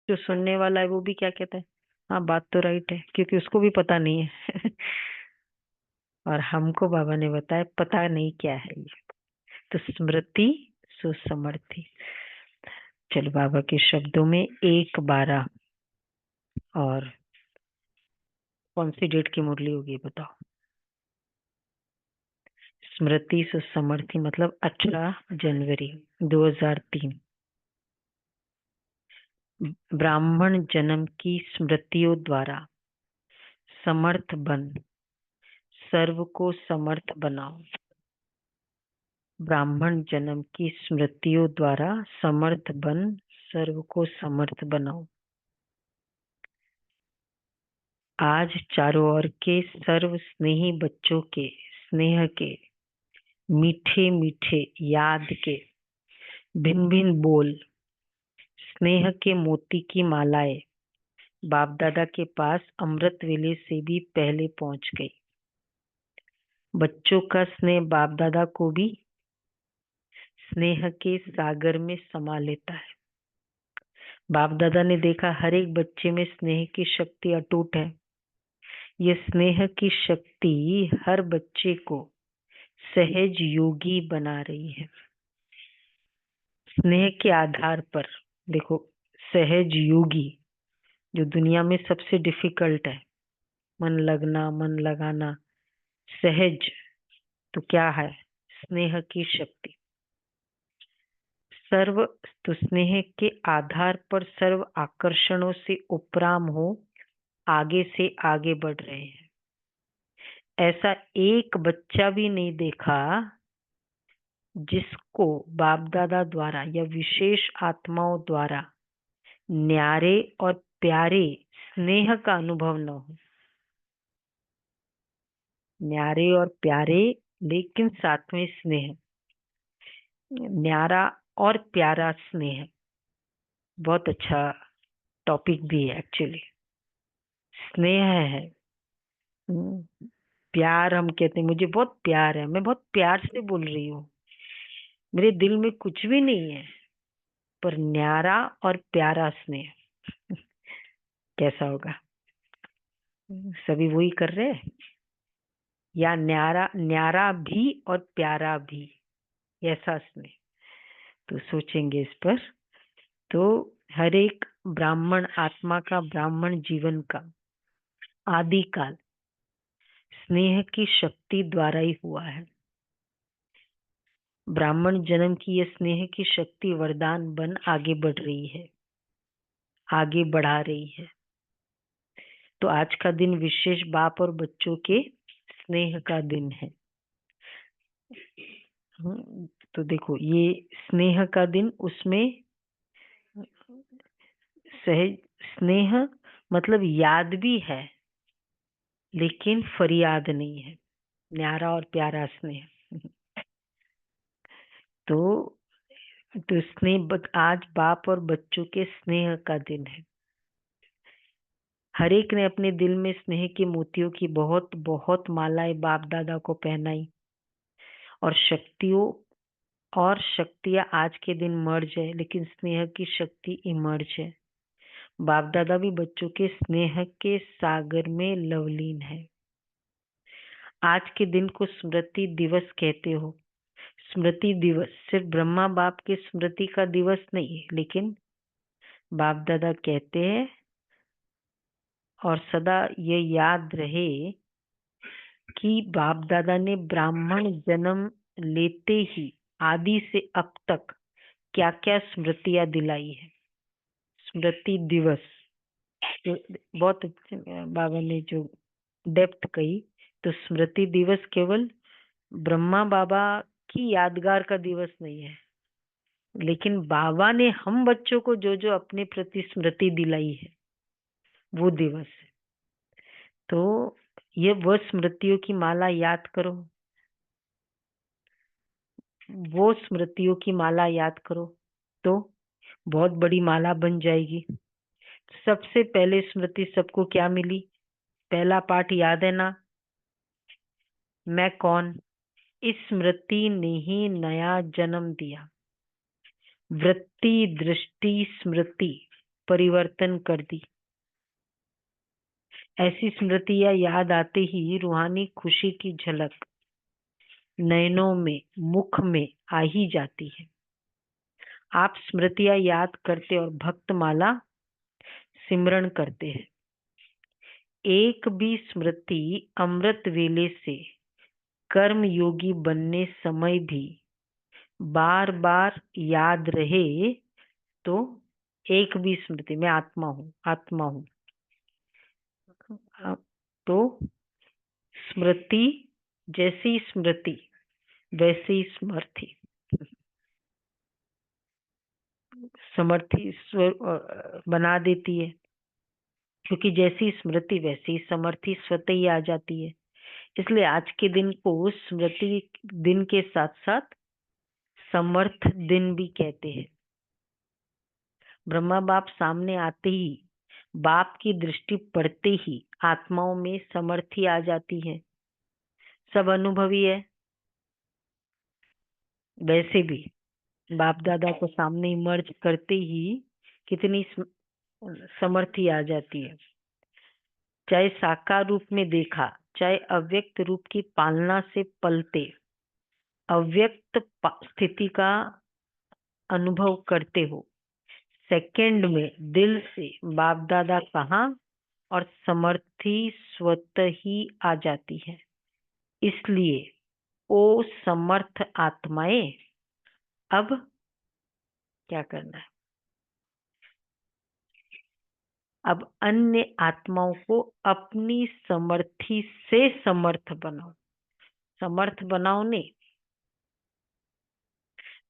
जो सुनने वाला है वो भी क्या कहता है, हाँ बात तो राइट है, क्योंकि उसको भी पता नहीं है। और हमको बाबा ने बताया पता नहीं क्या है ये। तो स्मृति सुसमर्थी। चलो बाबा के शब्दों में 1/12 और कौन सी डेट की मुरली होगी बताओ। स्मृति सुसमर्थी मतलब 18 जनवरी 2003। ब्राह्मण जन्म की स्मृतियों द्वारा समर्थ बन सर्व को समर्थ बनाओ। ब्राह्मण जन्म की स्मृतियों द्वारा समर्थ बन सर्व को समर्थ बनाओ। आज चारों ओर के सर्व स्नेही बच्चों के स्नेह के मीठे मीठे याद के भिन्न भिन्न बोल स्नेह के मोती की मालाएं बाप दादा के पास अमृत वेले से भी पहले पहुंच गई। बच्चों का स्नेह बाप दादा को भी स्नेह के सागर में समा लेता है। बाप दादा ने देखा हर एक बच्चे में स्नेह की शक्ति अटूट है। ये स्नेह की शक्ति हर बच्चे को सहज योगी बना रही है। स्नेह के आधार पर देखो, सहज योगी जो दुनिया में सबसे डिफिकल्ट है, मन लगना मन लगाना सहज, तो क्या है स्नेह की शक्ति। सर्व तो स्नेह के आधार पर सर्व आकर्षणों से उपराम हो आगे से आगे बढ़ रहे हैं। ऐसा एक बच्चा भी नहीं देखा जिसको बाप दादा द्वारा या विशेष आत्माओं द्वारा न्यारे और प्यारे स्नेह का अनुभव न हो। न्यारे और प्यारे लेकिन साथ में स्नेह, न्यारा और प्यारा स्नेह बहुत अच्छा टॉपिक भी है एक्चुअली। स्नेह है, प्यार हम कहते हैं मुझे बहुत प्यार है, मैं बहुत प्यार से बोल रही हूँ, मेरे दिल में कुछ भी नहीं है, पर न्यारा और प्यारा स्नेह कैसा होगा। सभी वही कर रहे हैं, या न्यारा न्यारा भी और प्यारा भी, ऐसा स्नेह। तो सोचेंगे इस पर। तो हर एक ब्राह्मण आत्मा का ब्राह्मण जीवन का आदिकाल स्नेह की शक्ति द्वारा ही हुआ है। ब्राह्मण जन्म की यह स्नेह की शक्ति वरदान बन आगे बढ़ रही है, आगे बढ़ा रही है। तो आज का दिन विशेष बाप और बच्चों के स्नेह का दिन है। तो देखो ये स्नेह का दिन, उसमें सहज स्नेह मतलब याद भी है लेकिन फरियाद नहीं है, न्यारा और प्यारा स्नेह। तो स्नेह आज बाप और बच्चों के स्नेह का दिन है। हर एक ने अपने दिल में स्नेह के मोतियों की बहुत बहुत मालाएं बाप दादा को पहनाई, और शक्तियां आज के दिन मर्ज है लेकिन स्नेह की शक्ति इमर्ज है। बाप दादा भी बच्चों के स्नेह के सागर में लवलीन है। आज के दिन को स्मृति दिवस कहते हो। स्मृति दिवस सिर्फ ब्रह्मा बाप की स्मृति का दिवस नहीं है, लेकिन बाप दादा कहते हैं और सदा ये याद रहे कि बाप दादा ने ब्राह्मण जन्म लेते ही आदि से अब तक क्या क्या स्मृतियां दिलाई है। स्मृति दिवस तो बहुत अच्छे बाबा ने जो डेप्थ कही। तो स्मृति दिवस केवल ब्रह्मा बाबा की यादगार का दिवस नहीं है, लेकिन बाबा ने हम बच्चों को जो जो अपने प्रति स्मृति दिलाई है वो दिवस है। तो ये वो स्मृतियों की माला याद करो, वो स्मृतियों की माला याद करो तो बहुत बड़ी माला बन जाएगी। सबसे पहले स्मृति सबको क्या मिली, पहला पाठ याद है ना, मैं कौन। इस स्मृति ने ही नया जन्म दिया। वृत्ति दृष्टि स्मृति परिवर्तन कर दी। ऐसी स्मृतियां याद आते ही रूहानी खुशी की झलक नयनों में, मुख में आ ही जाती है। आप स्मृतियां याद करते और भक्तमाला सिमरण करते हैं। एक भी स्मृति अमृत वेले से कर्म योगी बनने समय भी बार बार याद रहे तो एक भी स्मृति, मैं आत्मा हूँ, आत्मा हूँ, तो स्मृति जैसी स्मृति वैसी समर्थी, समर्थी बना देती है, क्योंकि जैसी स्मृति वैसी समर्थी स्वतः ही आ जाती है। इसलिए आज के दिन को स्मृति दिन के साथ साथ समर्थ दिन भी कहते हैं। ब्रह्मा बाप सामने आते ही, बाप की दृष्टि पड़ते ही आत्माओं में समर्थी आ जाती है। सब अनुभवी है। वैसे भी बाप दादा को सामने इमर्ज करते ही कितनी समर्थी आ जाती है। चाहे साकार रूप में देखा, चाहे अव्यक्त रूप की पालना से पलते अव्यक्त स्थिति का अनुभव करते हो, सेकंड में दिल से बाप दादा कहाँ और समर्थी स्वतः ही आ जाती है। इसलिए ओ समर्थ आत्माएं, अब क्या करना है? अब अन्य आत्माओं को अपनी समर्थी से समर्थ बनाओ। समर्थ बनाओ नहीं,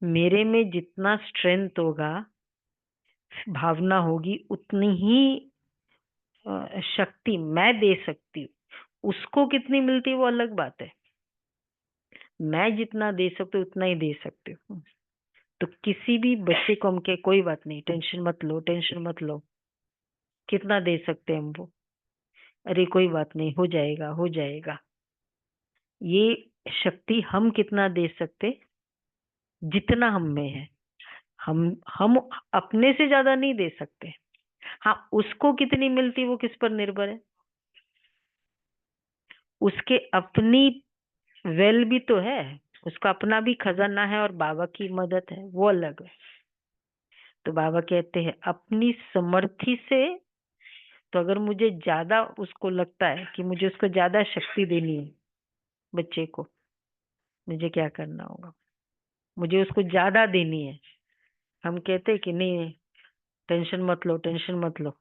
मेरे में जितना स्ट्रेंथ होगा, भावना होगी, उतनी ही शक्ति मैं दे सकती हूँ। उसको कितनी मिलती है वो अलग बात है। मैं जितना दे सकती हूँ उतना ही दे सकती हूँ। तो किसी भी बच्चे को हम के कोई बात नहीं, टेंशन मत लो, टेंशन मत लो, कितना दे सकते हैं हम वो, अरे कोई बात नहीं, हो जाएगा हो जाएगा। ये शक्ति हम कितना दे सकते, जितना हम में है। हम अपने से ज्यादा नहीं दे सकते। हाँ, उसको कितनी मिलती वो किस पर निर्भर है। उसके अपनी वेल भी तो है, उसका अपना भी खजाना है और बाबा की मदद है, वो अलग है। तो बाबा कहते हैं अपनी समर्थी से, तो अगर मुझे ज्यादा उसको लगता है कि मुझे उसको ज्यादा शक्ति देनी है बच्चे को, मुझे क्या करना होगा? मुझे उसको ज्यादा देनी है। हम कहते हैं कि नहीं, टेंशन मत लो, टेंशन मत लो।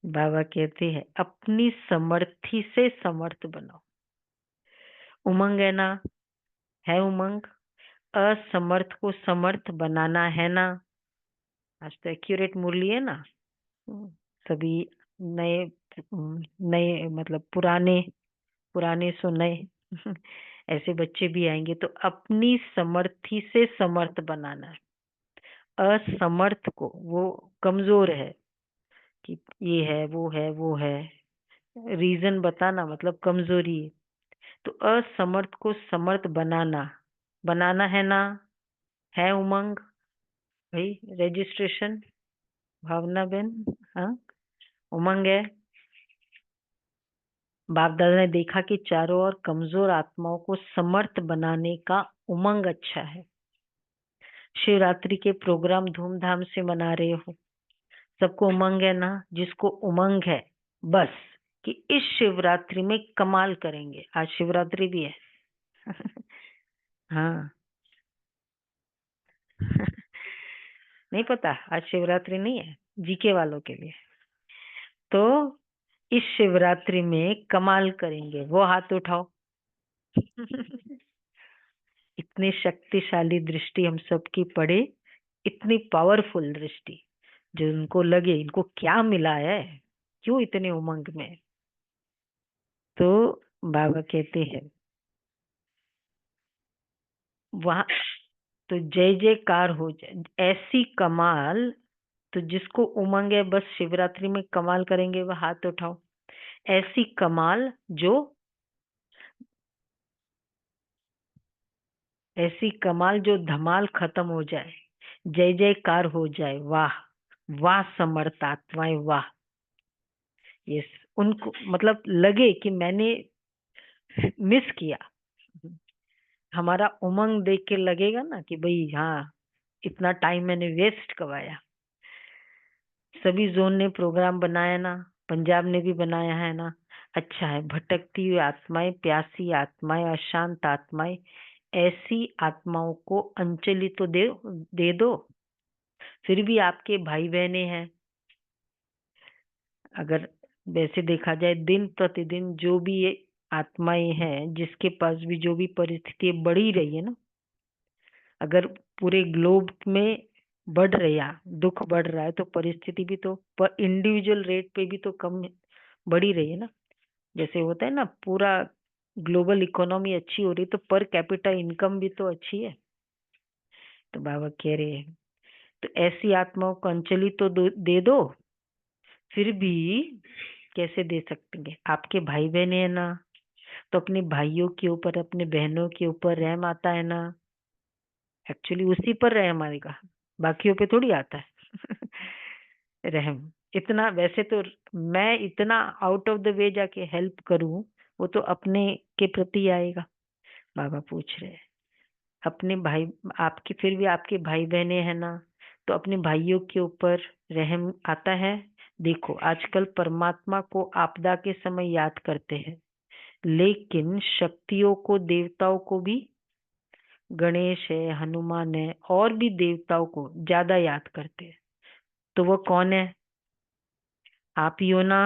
बाबा कहते हैं अपनी समर्थी से समर्थ बनाओ। उमंग है ना? है उमंग। असमर्थ को समर्थ बनाना है ना? आज तो एक्यूरेट मुरली है ना। सभी नए, नए मतलब पुराने, पुराने सो नए। ऐसे बच्चे भी आएंगे। तो अपनी समर्थी से समर्थ बनाना है। असमर्थ को, वो कमजोर है कि ये है वो है वो है, रीजन बताना मतलब कमजोरी है। तो असमर्थ को समर्थ बनाना, बनाना है ना? है उमंग भाई? रजिस्ट्रेशन भावना बेन, हाँ उमंग है। बाप दादा ने देखा कि चारों ओर कमजोर आत्माओं को समर्थ बनाने का उमंग अच्छा है। शिवरात्रि के प्रोग्राम धूमधाम से मना रहे हो, सबको उमंग है ना? जिसको उमंग है बस कि इस शिवरात्रि में कमाल करेंगे। आज शिवरात्रि भी है। हाँ। नहीं पता आज शिवरात्रि नहीं है, जीके वालों के लिए। तो इस शिवरात्रि में कमाल करेंगे, वो हाथ उठाओ। इतनी शक्तिशाली दृष्टि हम सबकी पड़े, इतनी पावरफुल दृष्टि, जो उनको लगे इनको क्या मिला है, क्यों इतने उमंग में। तो बाबा कहते हैं वहां तो जय जयकार हो जाए, ऐसी कमाल। तो जिसको उमंग है बस शिवरात्रि में कमाल करेंगे, वह हाथ उठाओ। ऐसी कमाल जो, ऐसी कमाल जो धमाल खत्म हो जाए, जय जयकार हो जाए, वाह वाह समर्थ आत्माएं वाह। यस, उनको मतलब लगे कि मैंने मिस किया, हमारा उमंग देख के लगेगा ना कि भाई हाँ, इतना टाइम मैंने वेस्ट करवाया। सभी जोन ने प्रोग्राम बनाया ना, पंजाब ने भी बनाया है ना। अच्छा है, भटकती हुई आत्माएं, प्यासी आत्माएं, अशांत आत्माएं, ऐसी आत्माओं को अंजलि तो दे दो। फिर भी आपके भाई बहने हैं। अगर वैसे देखा जाए, दिन प्रतिदिन जो भी ये आत्माएं हैं, जिसके पास भी जो भी परिस्थिति बढ़ी रही है ना, अगर पूरे ग्लोब में बढ़ रहा, दुख बढ़ रहा है, तो परिस्थिति भी तो पर इंडिविजुअल रेट पे भी तो कम बढ़ी रही है ना। जैसे होता है ना, पूरा ग्लोबल इकोनॉमी अच्छी हो रही तो पर कैपिटा इनकम भी तो अच्छी है। तो बाबा कह रहे हैं, तो ऐसी आत्माओं को अंजलि तो दे दो। फिर भी कैसे दे सकते? आपके भाई बहन है ना, तो अपने भाइयों के ऊपर, अपने बहनों के ऊपर रहम आता है ना। एक्चुअली उसी पर रहम आएगा, बाकियों पे थोड़ी आता है रहम। इतना वैसे तो मैं इतना आउट ऑफ द वे जाके हेल्प करूं, वो तो अपने के प्रति आएगा। बाबा पूछ रहे हैं, अपने भाई, आपके फिर भी आपके भाई बहने हैं ना, तो अपने भाइयों के ऊपर रहम आता है। देखो आजकल परमात्मा को आपदा के समय याद करते हैं, लेकिन शक्तियों को, देवताओं को भी, गणेश है, हनुमान है, और भी देवताओं को ज्यादा याद करते हैं। तो वो कौन है? आप ही हो ना।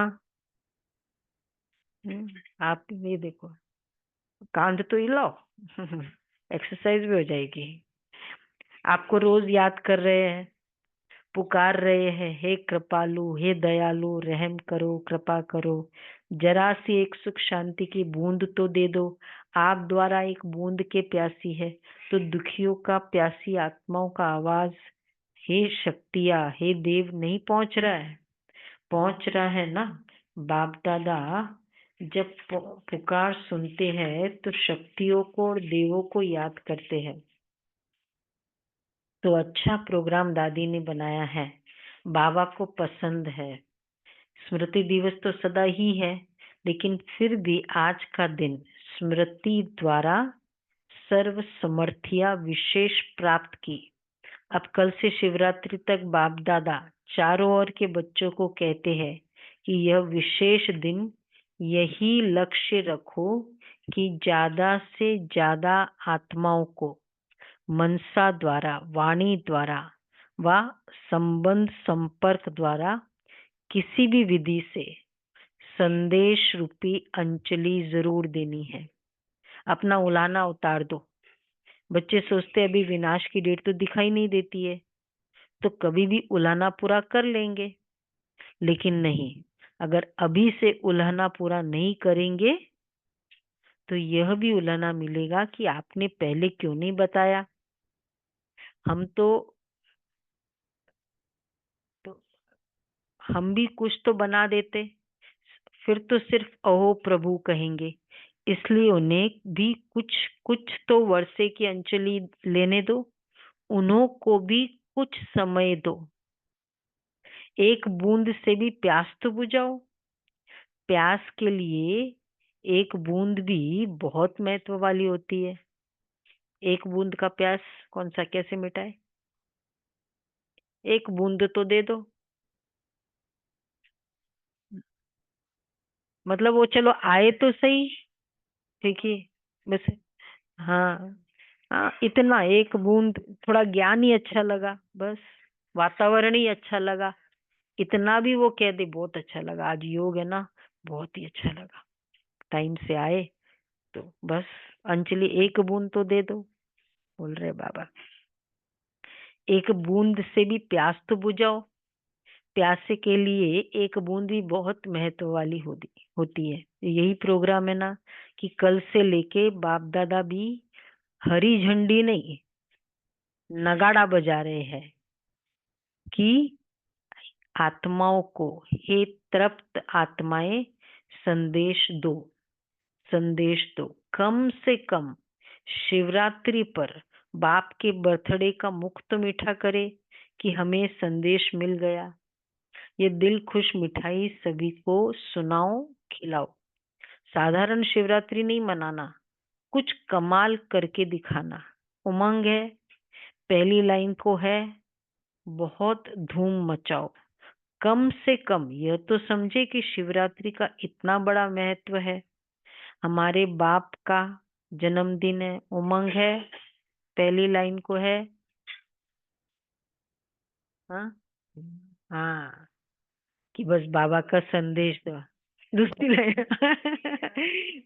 आप ये देखो, कांध तो हिलाओ एक्सरसाइज भी हो जाएगी। आपको रोज याद कर रहे हैं, पुकार रहे हैं, हे कृपालु, हे दयालु, रहम करो, कृपा करो, जरा सी एक सुख शांति की बूंद तो दे दो। आप द्वारा एक बूंद के प्यासी है, तो दुखियों का, प्यासी आत्माओं का आवाज, हे शक्तियाँ, हे देव, नहीं पहुंच रहा है? पहुंच रहा है ना। बाप दादा जब पुकार सुनते हैं तो शक्तियों को और देवों को याद करते हैं। तो अच्छा प्रोग्राम दादी ने बनाया है, बाबा को पसंद है। स्मृति दिवस तो सदा ही है, लेकिन फिर भी आज का दिन स्मृति द्वारा सर्व समर्थिया विशेष प्राप्त की। अब कल से शिवरात्रि तक बाप दादा चारों ओर के बच्चों को कहते हैं कि यह विशेष दिन, यही लक्ष्य रखो कि ज्यादा से ज्यादा आत्माओं को मनसा द्वारा, वाणी द्वारा व संबंध संपर्क द्वारा किसी भी विधि से संदेश रूपी अंजलि जरूर देनी है। अपना उलाहना उतार दो। बच्चे सोचते हैं अभी विनाश की डेट तो दिखाई नहीं देती है, तो कभी भी उलाहना पूरा कर लेंगे। लेकिन नहीं, अगर अभी से उलाहना पूरा नहीं करेंगे तो यह भी उलाहना मिलेगा कि आपने पहले क्यों नहीं बताया। हम तो हम भी कुछ तो बना देते, फिर तो सिर्फ अहो प्रभु कहेंगे। इसलिए उन्हें भी कुछ कुछ तो वर्षे की अंजलि लेने दो, उन्हों को भी कुछ समय दो। एक बूंद से भी प्यास तो बुझाओ। प्यास के लिए एक बूंद भी बहुत महत्व वाली होती है। एक बूंद का प्यास कौन सा कैसे मिटाए? एक बूंद तो दे दो। मतलब वो चलो आए तो सही, ठीक है, बस। हाँ, हाँ, इतना एक बूंद, थोड़ा ज्ञान ही अच्छा लगा बस, वातावरण ही अच्छा लगा, इतना भी वो कह दे बहुत अच्छा लगा, आज योग है ना, बहुत ही अच्छा लगा, टाइम से आए, तो बस अंजलि एक बूंद तो दे दो। बोल रहे बाबा, एक बूंद से भी प्यास तो बुझाओ। प्यासे के लिए एक बूंद भी बहुत महत्व वाली होती है। यही प्रोग्राम है ना कि कल से लेके बाप दादा भी हरी झंडी नहीं, नगाड़ा बजा रहे हैं कि आत्माओं को, हे तृप्त आत्माएं, संदेश दो, संदेश दो। कम से कम शिवरात्रि पर बाप के बर्थडे का मुख तो मीठा करे, कि हमें संदेश मिल गया। ये दिल खुश मिठाई सभी को सुनाओ, खिलाओ। साधारण शिवरात्रि नहीं मनाना, कुछ कमाल करके दिखाना। उमंग है, पहली लाइन को है, बहुत धूम मचाओ। कम से कम यह तो समझे कि शिवरात्रि का इतना बड़ा महत्व है। हमारे बाप का जन्मदिन है। उमंग है, पहली लाइन को है। हाँ हाँ, कि बस बाबा का संदेश दो। दूसरी लाइन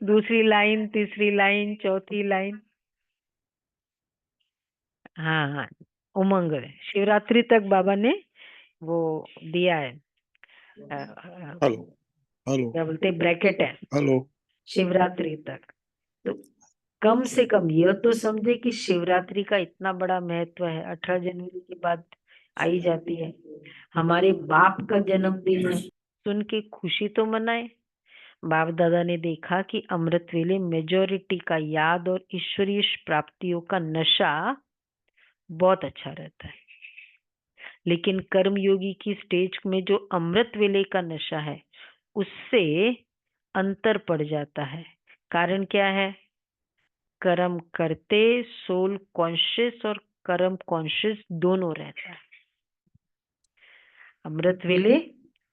दूसरी लाइन, तीसरी लाइन, चौथी लाइन। हाँ हाँ, उमंग है। शिवरात्रि तक बाबा ने वो दिया है। हेलो हेलो क्या बोलते, ब्रैकेट है हेलो। शिवरात्रि तक। तो कम से कम यह तो समझे कि शिवरात्रि का इतना बड़ा महत्व है। 18 जनवरी के बाद आई जाती है। हमारे बाप का जन्मदिन है, सुन के खुशी तो मनाए। बाप दादा ने देखा कि अमृत वेले मेजोरिटी का याद और ईश्वरीय प्राप्तियों का नशा बहुत अच्छा रहता है, लेकिन कर्मयोगी की स्टेज में जो अमृत वेले का नशा है उससे अंतर पड़ जाता है। कारण क्या है? कर्म करते सोल कॉन्शियस और कर्म कॉन्शियस दोनों रहता है। अमृत वेले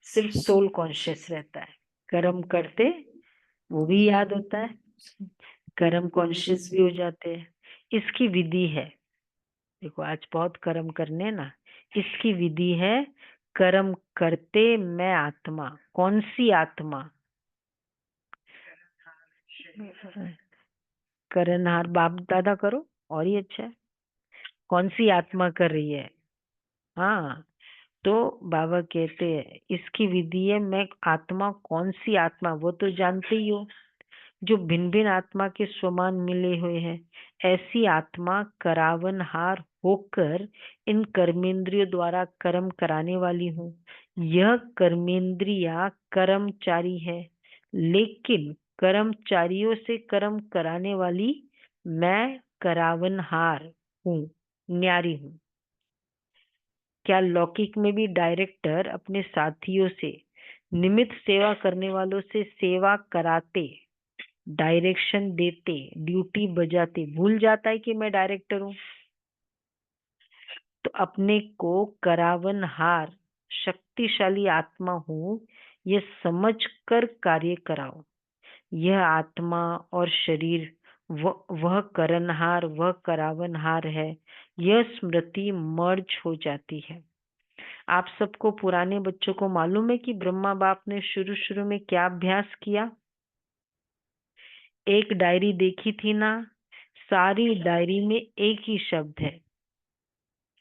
सिर्फ सोल कॉन्शियस रहता है। कर्म करते वो भी याद होता है, कर्म कॉन्शियस भी हो जाते हैं। इसकी विधि है, देखो आज बहुत कर्म करने ना, इसकी विधि है। कर्म करते मैं आत्मा। कौन सी आत्मा? करनहार बाप दादा करो और ही अच्छा है। कौन सी आत्मा कर रही है? हाँ, तो बाबा कहते हैं इसकी विधि है। मैं आत्मा, कौन सी आत्मा वो तो जानते ही हो, जो भिन्न भिन्न आत्मा के समान मिले हुए हैं। ऐसी आत्मा करावनहार होकर इन कर्मेंद्रियों द्वारा कर्म कराने वाली हूँ। यह कर्मेंद्रिया कर्मचारी है, लेकिन कर्मचारियों से कर्म कराने वाली मैं करावनहार हूँ, न्यारी हूँ। क्या लौकिक में भी डायरेक्टर अपने साथियों से, निमित्त सेवा करने वालों से सेवा कराते, डायरेक्शन देते, ड्यूटी बजाते भूल जाता है कि मैं डायरेक्टर हूँ? तो अपने को करावनहार शक्तिशाली आत्मा हूँ यह समझ कर कार्य कराओ। यह आत्मा और शरीर वह करनहार, वह करावनहार है। यह स्मृति मर्ज हो जाती है। आप सबको पुराने बच्चों को मालूम है कि ब्रह्मा बाप ने शुरू शुरू में क्या अभ्यास किया? एक डायरी देखी थी ना, सारी डायरी में एक ही शब्द है,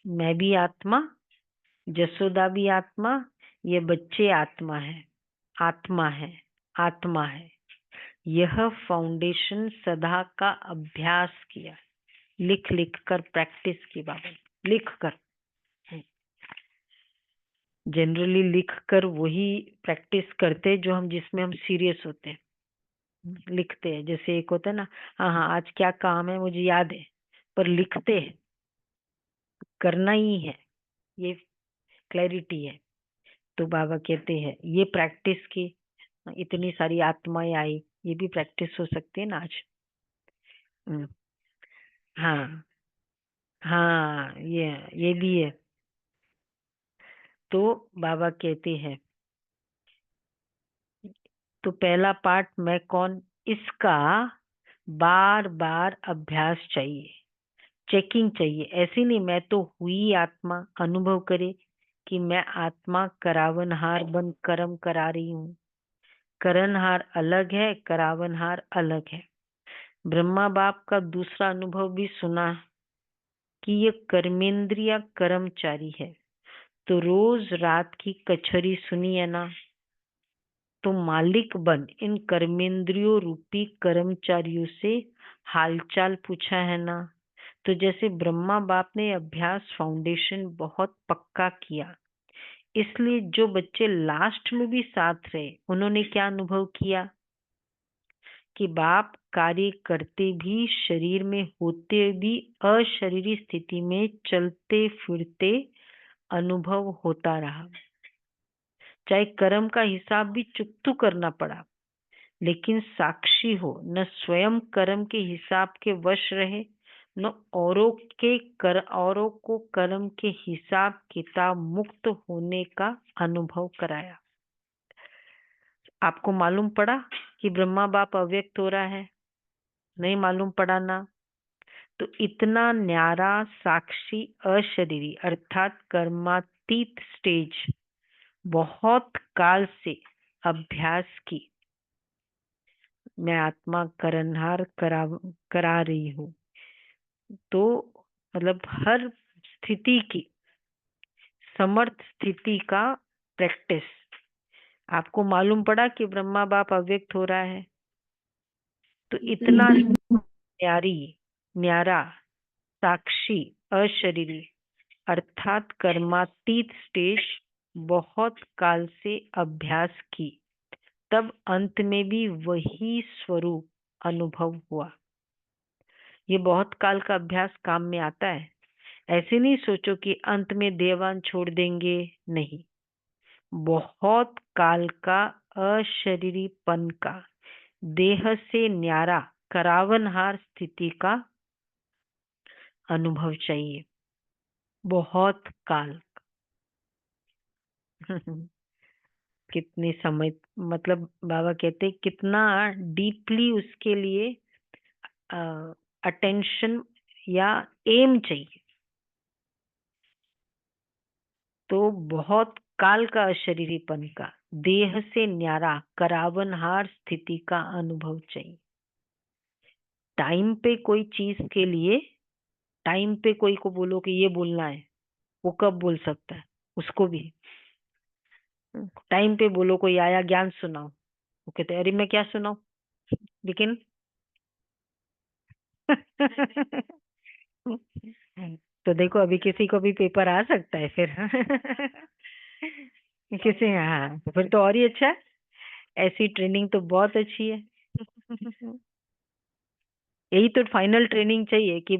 मैं भी आत्मा, जसोदा भी आत्मा, ये बच्चे आत्मा है, आत्मा है, आत्मा है। यह फाउंडेशन सदा का अभ्यास किया, लिख लिख कर प्रैक्टिस की। बाबा लिख कर, जनरली लिख कर वही प्रैक्टिस करते जो हम, जिसमें हम सीरियस होते हैं, लिखते हैं। जैसे एक होता है ना, हाँ हाँ आज क्या काम है मुझे याद है, पर लिखते हैं, करना ही है, ये क्लैरिटी है। तो बाबा कहते हैं ये प्रैक्टिस की। इतनी सारी आत्माएं आई, ये भी प्रैक्टिस हो सकती है ना आज। हम्म, हाँ हाँ, ये भी है। तो बाबा कहते हैं, तो पहला पार्ट मैं कौन, इसका बार बार अभ्यास चाहिए, चेकिंग चाहिए। ऐसी नहीं मैं तो हुई आत्मा, अनुभव करे कि मैं आत्मा करावनहार बन कर्म करा रही हूँ। करनहार अलग है, करावनहार अलग है। ब्रह्मा बाप का दूसरा अनुभव भी सुना कि ये कर्मेंद्रिया कर्मचारी है। तो रोज रात की कचहरी सुनी है ना, तो मालिक बन इन कर्मेंद्रियों रूपी कर्मचारियों से हालचाल पूछा है ना। तो जैसे ब्रह्मा बाप ने अभ्यास फाउंडेशन बहुत पक्का किया, इसलिए जो बच्चे लास्ट में भी साथ रहे उन्होंने क्या अनुभव किया कि बाप कार्य करते भी, शरीर में होते भी, अशरीरी स्थिति में चलते फिरते अनुभव होता रहा। चाहे कर्म का हिसाब भी चुकतू करना पड़ा, लेकिन साक्षी हो, न स्वयं कर्म के हिसाब के वश रहे, न औरों को कर्म के हिसाब किताब मुक्त होने का अनुभव कराया। आपको मालूम पड़ा कि ब्रह्मा बाप अव्यक्त हो रहा है? नहीं मालूम पड़ा ना? तो इतना न्यारा साक्षी अशरीरी अर्थात कर्मातीत स्टेज बहुत काल से अभ्यास की मैं आत्मा करनहार करा रही हूँ। तो मतलब हर स्थिति की समर्थ स्थिति का प्रैक्टिस। आपको मालूम पड़ा कि ब्रह्मा बाप अव्यक्त हो रहा है, तो इतना न्यारा साक्षी अशरीरी अर्थात कर्मातीत स्टेज बहुत काल से अभ्यास की, तब अंत में भी वही स्वरूप अनुभव हुआ। ये बहुत काल का अभ्यास काम में आता है। ऐसे नहीं सोचो कि अंत में देवान छोड़ देंगे, नहीं। बहुत काल का अशरीरीपन का, देह से न्यारा करावनहार स्थिति का अनुभव चाहिए। बहुत काल कितने समय, मतलब बाबा कहते कितना डीपली उसके लिए अटेंशन या एम चाहिए। तो बहुत काल का अशरीरीपन का, देह से न्यारा करावनहार स्थिति का अनुभव चाहिए। टाइम पे कोई चीज के लिए, टाइम पे कोई को बोलो कि ये बोलना है, वो कब बोल सकता है? उसको भी टाइम पे बोलो कोई आया ज्ञान सुनाओ, वो कहते अरे मैं क्या सुनाऊं, लेकिन तो देखो अभी किसी को भी पेपर आ सकता है फिर किसी, हाँ तो फिर तो और ही अच्छा है। ऐसी ट्रेनिंग तो बहुत अच्छी है। यही तो फाइनल ट्रेनिंग चाहिए कि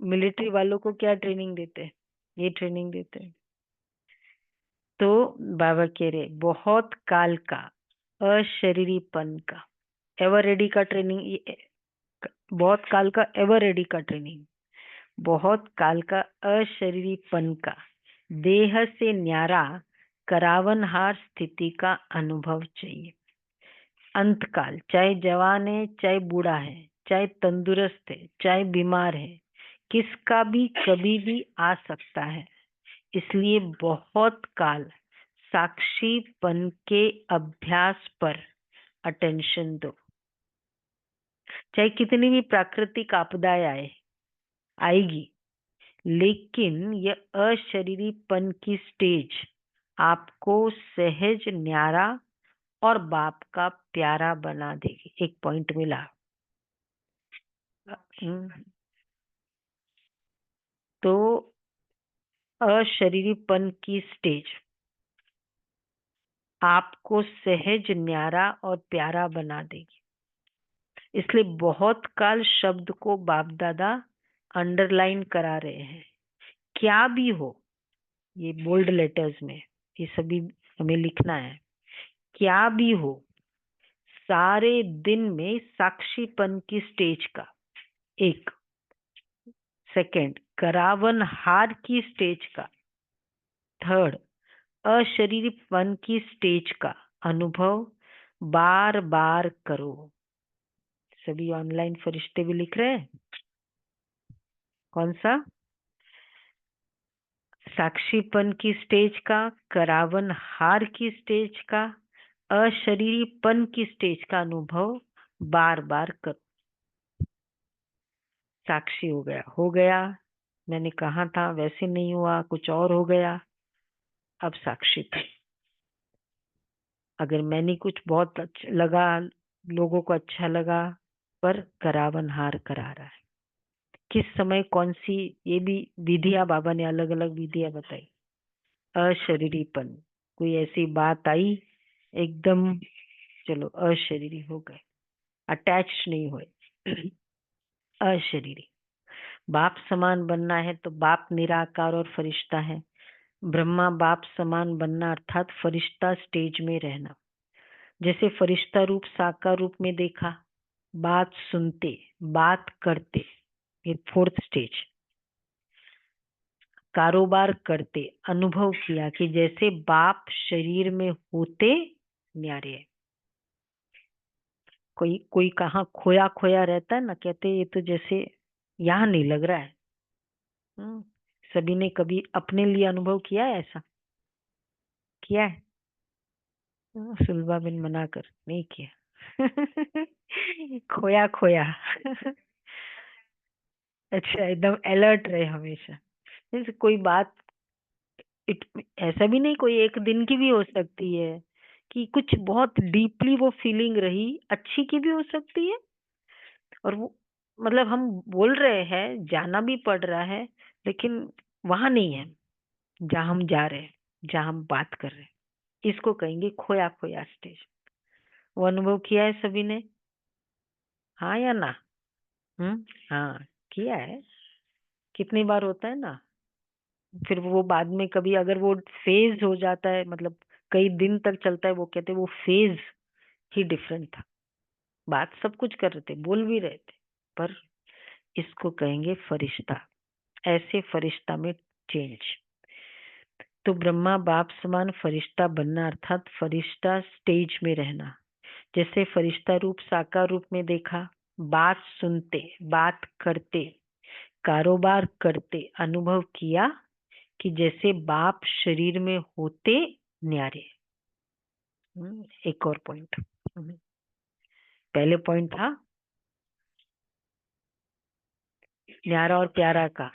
मिलिट्री वालों को क्या ट्रेनिंग देते हैं, ये ट्रेनिंग देते हैं। तो बाबा कह रहे बहुत काल का अशरीरीपन का, एवर रेडी का ट्रेनिंग, बहुत काल का एवर रेडी का ट्रेनिंग, बहुत काल का अशरीरीपन का, देह से न्यारा करावनहार स्थिति का अनुभव चाहिए। अंतकाल, चाहे जवान है, चाहे बूढ़ा है, चाहे तंदुरुस्त है, चाहे बीमार है, किसका भी कभी भी आ सकता है। इसलिए बहुत काल साक्षीपन के अभ्यास पर अटेंशन दो। चाहे कितनी भी प्राकृतिक आपदाएं आएगी, लेकिन यह अशरीरीपन की स्टेज आपको सहज न्यारा और बाप का प्यारा बना देगी। एक पॉइंट मिला। तो अशरीरीपन की स्टेज आपको सहज न्यारा और प्यारा बना देगी। इसलिए बहुत काल शब्द को बाप दादा अंडरलाइन करा रहे हैं। क्या भी हो, ये बोल्ड लेटर्स में ये सभी हमें लिखना है। क्या भी हो, सारे दिन में साक्षीपन की स्टेज का एक, सेकंड करावन हार की स्टेज का, थर्ड अशरीरपन की स्टेज का अनुभव बार बार करो। सभी ऑनलाइन फरिश्ते भी लिख रहे हैं। कौन सा? साक्षीपन की स्टेज का, करावन हार की स्टेज का, अशरीरीपन की स्टेज का अनुभव बार बार करो। साक्षी हो गया, मैंने कहा था वैसे नहीं हुआ, कुछ और हो गया, अब साक्षी थी। अगर मैंने कुछ बहुत अच्छा लगा, लोगों को अच्छा लगा, पर करावन हार करा रहा है। किस समय कौन सी, ये भी विधियां बाबा ने अलग अलग विधियां बताई। अशरीरीपन, कोई ऐसी बात आई एकदम चलो अशरीरी हो गए, अटैच नहीं हुए। अशरीरी। बाप समान बनना है तो बाप निराकार और फरिश्ता है, ब्रह्मा बाप समान बनना अर्थात फरिश्ता स्टेज में रहना। जैसे फरिश्ता रूप साकार रूप में देखा, बात सुनते, बात करते, ये 4th स्टेज। कारोबार करते, अनुभव किया कि जैसे बाप शरीर में होते न्यारे है। कोई कोई कहाँ खोया खोया रहता है ना, कहते ये तो जैसे यहाँ नहीं लग रहा है। सभी ने कभी अपने लिए अनुभव किया है ऐसा? किया है? सुलभा बिन मना कर नहीं किया। खोया खोया। अच्छा, एकदम अलर्ट रहे हमेशा। जैसे कोई बात ऐसा भी नहीं, कोई एक दिन की भी हो सकती है कि कुछ बहुत डीपली वो फीलिंग रही, अच्छी की भी हो सकती है। और वो मतलब हम बोल रहे हैं, जाना भी पड़ रहा है, लेकिन वहां नहीं है जहां हम जा रहे हैं, जहां हम बात कर रहे हैं। इसको कहेंगे खोया खोया स्टेज। वो अनुभव किया है सभी ने? हाँ या ना? हाँ, किया है। कितनी बार होता है ना। फिर वो बाद में कभी अगर वो फेज हो जाता है, मतलब कई दिन तक चलता है, वो कहते हैं वो फेज ही डिफरेंट था। बात सब कुछ कर रहे थे, बोल भी रहे थे, पर इसको कहेंगे फरिश्ता। ऐसे फरिश्ता में चेंज। तो ब्रह्मा बाप समान फरिश्ता बनना अर्थात फरिश्ता स्टेज में रहना। जैसे फरिश्ता रूप साकार रूप में देखा, बात सुनते, बात करते, कारोबार करते, अनुभव किया कि जैसे बाप शरीर में होते न्यारे। एक और पॉइंट। पहले पॉइंट था न्यारा और प्यारा का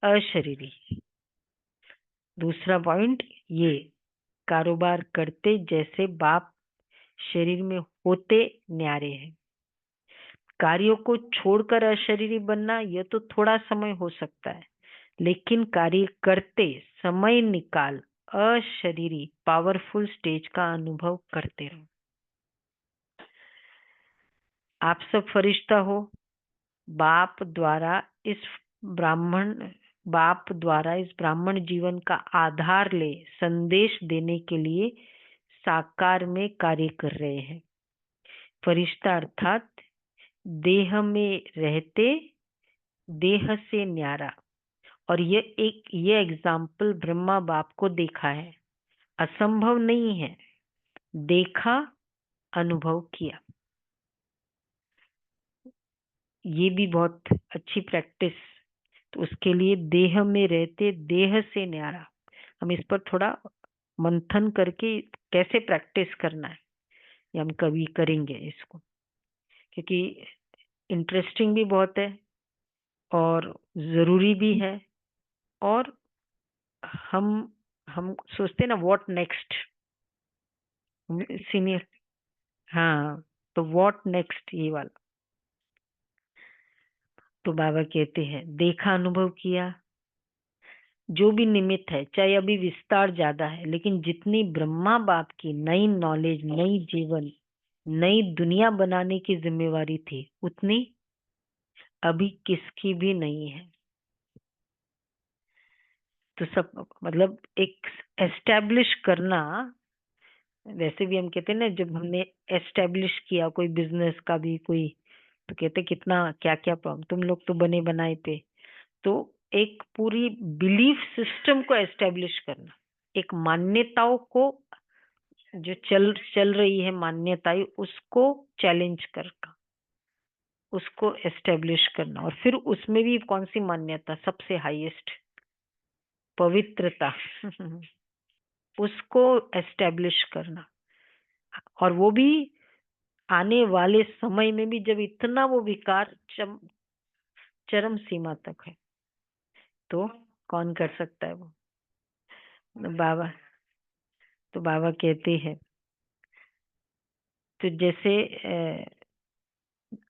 अशरीरी। दूसरा पॉइंट ये, कारोबार करते जैसे बाप शरीर में होते न्यारे हैं। कार्यों को छोड़कर अशरीरी बनना यह तो थोड़ा समय हो सकता है, लेकिन कार्य करते समय निकाल अशरीरी पावरफुल स्टेज का अनुभव करते रहो। आप सब फरिश्ता हो। बाप द्वारा इस ब्राह्मण जीवन का आधार ले संदेश देने के लिए साकार में कार्य कर रहे हैं। फरिश्ता अर्थात देह में रहते, देह से न्यारा। और ये एग्जाम्पल ब्रह्मा बाप को देखा है, असंभव नहीं है, देखा, अनुभव किया। ये भी बहुत अच्छी प्रैक्टिस। तो उसके लिए देह में रहते, देह से न्यारा, हम इस पर थोड़ा मंथन करके कैसे प्रैक्टिस करना है, ये हम कभी करेंगे इसको, क्योंकि इंटरेस्टिंग भी बहुत है और जरूरी भी है। और हम हम सोचते हैं ना व्हाट नेक्स्ट, सीनियर। हाँ, तो व्हाट नेक्स्ट ये वाला। तो बाबा कहते हैं देखा, अनुभव किया, जो भी निमित्त है, चाहे अभी विस्तार ज्यादा है, लेकिन जितनी ब्रह्मा बाप की नई नॉलेज, नई जीवन, नई दुनिया बनाने की जिम्मेवारी थी, उतनी अभी किसकी भी नहीं है। तो सब मतलब एक एस्टेब्लिश करना, वैसे भी हम कहते हैं ना, जब हमने एस्टेब्लिश किया कोई बिजनेस का भी कोई, तो कहते कितना क्या क्या प्रॉब्लम, तुम लोग तो बने बनाए थे। तो एक पूरी बिलीफ सिस्टम को एस्टेब्लिश करना, एक मान्यताओं को, जो चल रही है मान्यताएं, उसको चैलेंज करना, उसको एस्टेब्लिश करना। और फिर उसमें भी कौन सी मान्यता सबसे हाईएस्ट, पवित्रता। उसको एस्टेब्लिश करना। और वो भी आने वाले समय में भी, जब इतना वो विकार चरम सीमा तक है, तो कौन कर सकता है वो? बाबा, तो बाबा कहते हैं, तो जैसे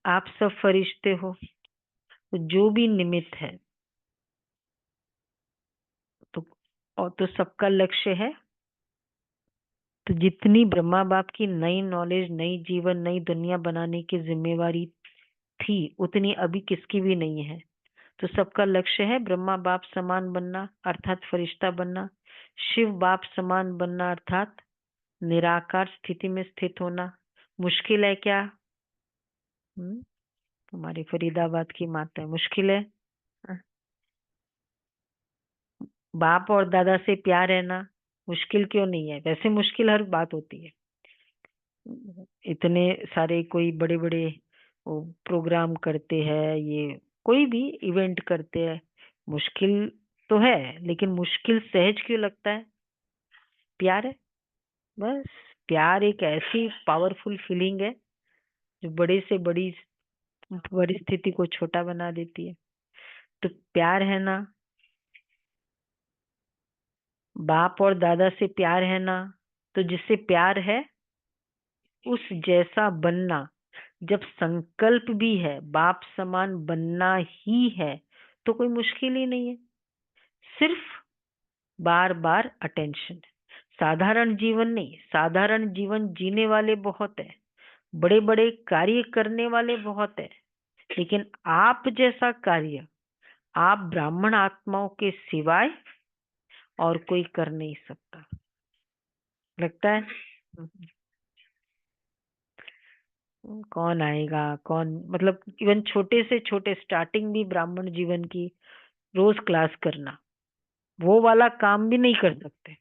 आप सब फरिश्ते हो, तो जो भी निमित्त है, तो और तो सबका लक्ष्य है। तो जितनी ब्रह्मा बाप की नई नॉलेज, नई जीवन, नई दुनिया बनाने की जिम्मेवारी थी, उतनी अभी किसकी भी नहीं है। तो सबका लक्ष्य है ब्रह्मा बाप समान बनना, अर्थात फरिश्ता बनना। शिव बाप समान बनना अर्थात निराकार स्थिति में स्थित होना मुश्किल है क्या? तुम्हारी फरीदाबाद की माता है, मुश्किल है? बाप और दादा से प्यार रहना मुश्किल क्यों नहीं है? वैसे मुश्किल हर बात होती है। इतने सारे कोई बड़े बड़े प्रोग्राम करते हैं, ये कोई भी इवेंट करते हैं, मुश्किल तो है, लेकिन मुश्किल सहज क्यों लगता है? प्यार है, बस। प्यार एक ऐसी पावरफुल फीलिंग है जो बड़े से बड़ी परिस्थिति को छोटा बना देती है। तो प्यार है ना, बाप और दादा से प्यार है ना, तो जिससे प्यार है उस जैसा बनना। जब संकल्प भी है बाप समान बनना ही है, तो कोई मुश्किल ही नहीं है, सिर्फ बार बार अटेंशन। साधारण जीवन नहीं, साधारण जीवन जीने वाले बहुत है, बड़े बड़े कार्य करने वाले बहुत है, लेकिन आप जैसा कार्य आप ब्राह्मण आत्माओं के सिवाय और कोई कर नहीं सकता, लगता है। कौन आएगा, कौन, मतलब इवन छोटे से छोटे स्टार्टिंग भी ब्राह्मण जीवन की रोज क्लास करना, वो वाला काम भी नहीं कर सकते।